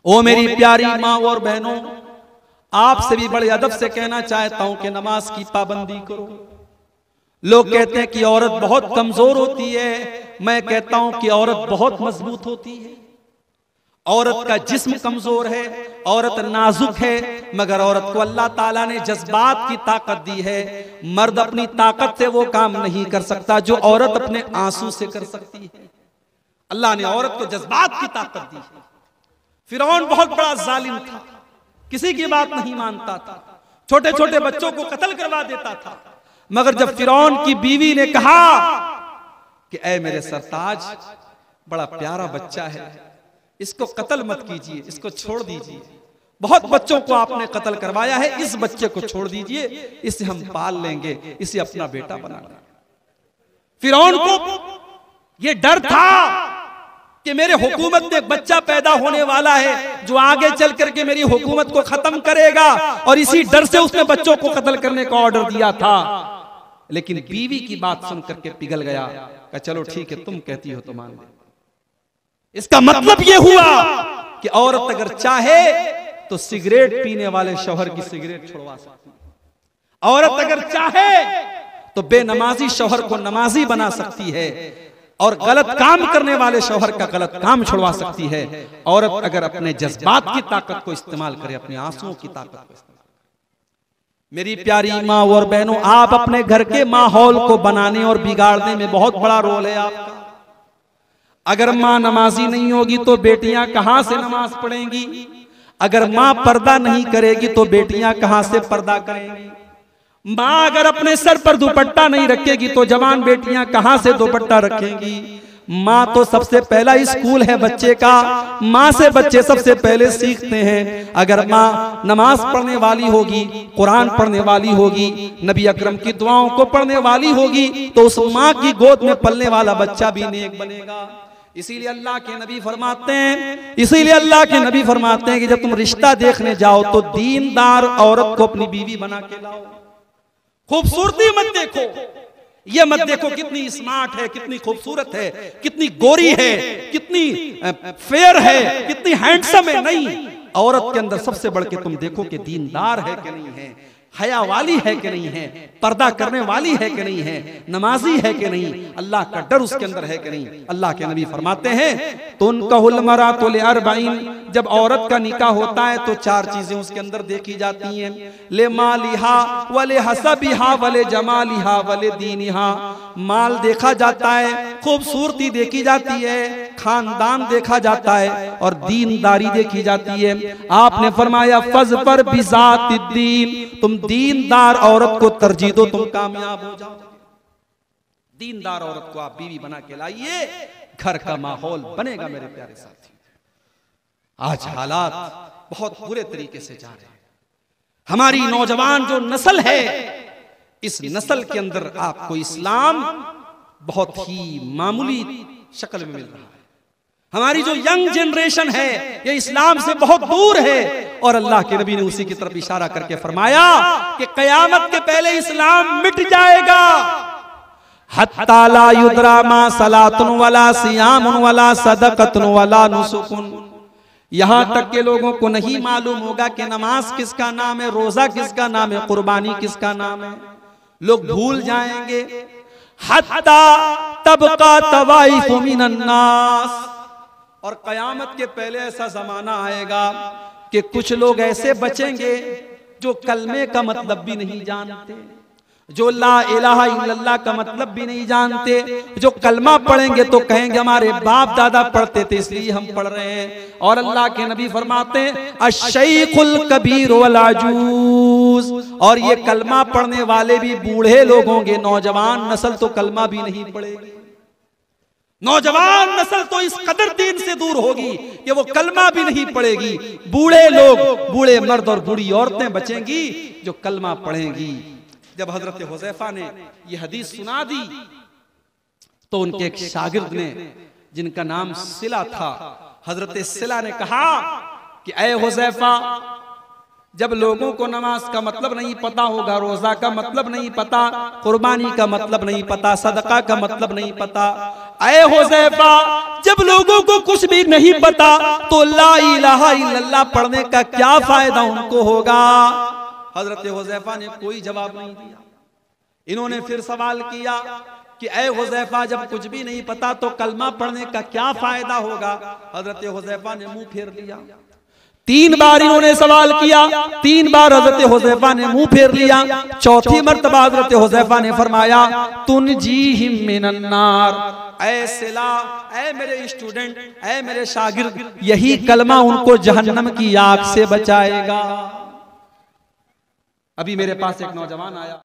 ओ मेरी प्यारी माँ और बहनों, आपसे भी बड़े अदब से कहना चाहता हूं कि नमाज की पाबंदी करो। लोग कहते हैं कि औरत बहुत कमजोर होती है, मैं कहता हूं कि औरत बहुत मजबूत होती है। औरत का जिस्म कमजोर है, औरत नाजुक है, मगर औरत को अल्लाह ताला ने जज्बात की ताकत दी है। मर्द अपनी ताकत से वो काम नहीं कर सकता जो औरत अपने आंसू से कर सकती है। अल्लाह ने औरत को जज्बात की ताकत दी है। फिरौन बहुत बड़ा जालिम था, किसी की बात नहीं मानता था, छोटे छोटे बच्चों को कत्ल करवा देता था। मगर जब फिरौन की बीवी ने कहा कि ऐ मेरे सरताज, बड़ा प्यारा बच्चा है, इसको कत्ल मत कीजिए, इसको छोड़ दीजिए, बहुत बच्चों को आपने कत्ल करवाया है, इस बच्चे को छोड़ दीजिए, इसे हम पाल लेंगे, इसे अपना बेटा बना लेंगे। फिरौन को यह डर था कि मेरे हुकूमत में एक बच्चा पैदा होने वाला है जो आगे चल करके मेरी हुकूमत को खत्म करेगा, और इसी डर से उसने बच्चों को कत्ल करने का ऑर्डर दिया था। लेकिन बीवी की बात सुन करके पिघल गया, कहा चलो ठीक है, तुम कहती हो तो मान ले। इसका मतलब यह हुआ कि औरत अगर चाहे तो सिगरेट पीने वाले शौहर की सिगरेट छुड़वा सकती है। औरत अगर चाहे तो बेनमाजी शौहर को नमाजी बना सकती है, और गलत काम करने वाले शौहर का गलत काम छुड़वा सकती है। औरत अगर अपने जज्बात की ताकत को इस्तेमाल करे, अपने आंसुओं की ताकत को इस्तेमाल करे। मेरी प्यारी माँ और बहनों, आप अपने घर के माहौल को बनाने और बिगाड़ने में बहुत बड़ा रोल है आपका। अगर माँ नमाजी नहीं होगी तो बेटियां कहां से नमाज पढ़ेंगी? अगर माँ पर्दा नहीं करेगी तो बेटियां कहां से पर्दा करेंगी? माँ अगर अपने सर पर दुपट्टा नहीं रखेगी तो जवान बेटियां कहां से दुपट्टा रखेंगी? माँ तो सबसे पहला स्कूल है बच्चे का, माँ से बच्चे सबसे पहले सीखते हैं। अगर माँ नमाज पढ़ने वाली होगी, कुरान पढ़ने वाली होगी, नबी अकरम की दुआओं को पढ़ने वाली होगी, तो उस माँ की गोद में पलने वाला बच्चा भी नेक बनेगा। इसीलिए अल्लाह के नबी फरमाते हैं कि जब तुम रिश्ता देखने जाओ तो दीनदार औरत को अपनी बीवी बना के लाओ। खूबसूरती मत देखो, ये मत देखो कितनी स्मार्ट है, कितनी खूबसूरत है, कितनी गोरी है, कितनी फेयर है, कितनी हैंडसम है। नहीं, औरत के अंदर सबसे बढ़ के तुम देखो कि दीनदार है कि नहीं है, हया वाली है कि नहीं है, पर्दा करने वाली है कि नहीं है, नमाजी है कि नहीं, अल्लाह का डर उसके अंदर है कि नहीं। अल्लाह के नबी फरमाते हैं तो उनका हुलमरातु लिअरबाइन, जब औरत का निकाह होता है तो चार चीजें उसके अंदर देखी जाती हैं। ले मालिहा वले हसबिहा वले जमालिहा वले दीनिहा, माल देखा जाता है, खूबसूरती देखी जाती है, खानदान देखा जाता है, और दीनदारी देखी जाती है। आपने फरमाया फज पर बिज़ातिद्दीन, तुम दीनदार औरत को तरजीह दो, तुम कामयाब हो जाओ। दीनदार औरत को आप बीवी बना के लाइए, घर का माहौल बनेगा। मेरे प्यारे साथी, आज हालात बहुत बुरे तरीके से जा रहे हैं। हमारी नौजवान जो नस्ल है, इस नस्ल के अंदर आपको इस्लाम बहुत ही मामूली शक्ल में मिल रहा है। हमारी जो यंग जनरेशन है ये इस्लाम से बहुत दूर है, और अल्लाह के नबी ने उसी की तरफ इशारा करके फरमाया कि कयामत के पहले इस्लाम मिट जाएगा। हत्ता ला युदरा मा सलातुन वला सियामुन वला सदकतुन वला नुसुकुन, यहां तक के लोगों को नहीं मालूम होगा कि नमाज किसका नाम है, रोजा किसका नाम है, कुर्बानी किसका नाम है। लोग भूल जाएंगे। हत्ता तबका तवाइफु मिनन नास, और कयामत के पहले ऐसा जमाना आएगा कि कुछ लोग ऐसे बचेंगे जो कलमे का मतलब भी नहीं जानते, जो ला इलाहा इल्लल्लाह का मतलब भी नहीं जानते। जो कलमा पढ़ेंगे तो कहेंगे हमारे बाप दादा पढ़ते थे इसलिए हम पढ़ रहे हैं। और अल्लाह के नबी फरमाते हैं अश-शैखुल कबीर वल अजूज, और ये कलमा पढ़ने वाले भी बूढ़े लोग होंगे, नौजवान नस्ल तो कलमा भी नहीं पढ़ेगी। नौजवान नस्ल तो इस कदर दीन से दूर होगी कि वो कलमा भी नहीं पढ़ेगी। बूढ़े लोग, बूढ़े मर्द और बूढ़ी औरतें बचेंगी जो कलमा पढ़ेंगी। जब हजरत हुज़ैफा ने यह हदीस सुना दी तो उनके एक शागिर्द ने, जिनका नाम सिला था, हजरत सिला ने कहा कि ऐ हुज़ैफा, जब लोगों को नमाज का मतलब नहीं पता होगा, रोजा का मतलब नहीं पता, कुर्बानी का मतलब नहीं पता, सदका का मतलब नहीं पता, ऐ हुज़ैफा जब लोगों को कुछ भी नहीं पता तो ला इलाहा इल्लल्लाह पढ़ने का क्या फायदा उनको होगा। हजरत हुज़ैफा ने कोई जवाब नहीं दिया। इन्होंने फिर सवाल किया कि ऐ हुज़ैफा जब कुछ भी नहीं पता तो कलमा पढ़ने का क्या फायदा होगा। हजरत हुज़ैफा ने मुंह फेर लिया। 3 बार इन्होंने सवाल किया, 3 बार हजरत हुज़ैफा ने मुंह फेर लिया। चौथी मर्तबा हजरत हुज़ैफा ने फरमाया तुनजीहिम मिनन नार, ऐ सिला, ऐ मेरे स्टूडेंट, ऐ मेरे शागिर्द, यही कलमा उनको जहन्नम की आग से बचाएगा। अभी मेरे पास एक नौजवान आया।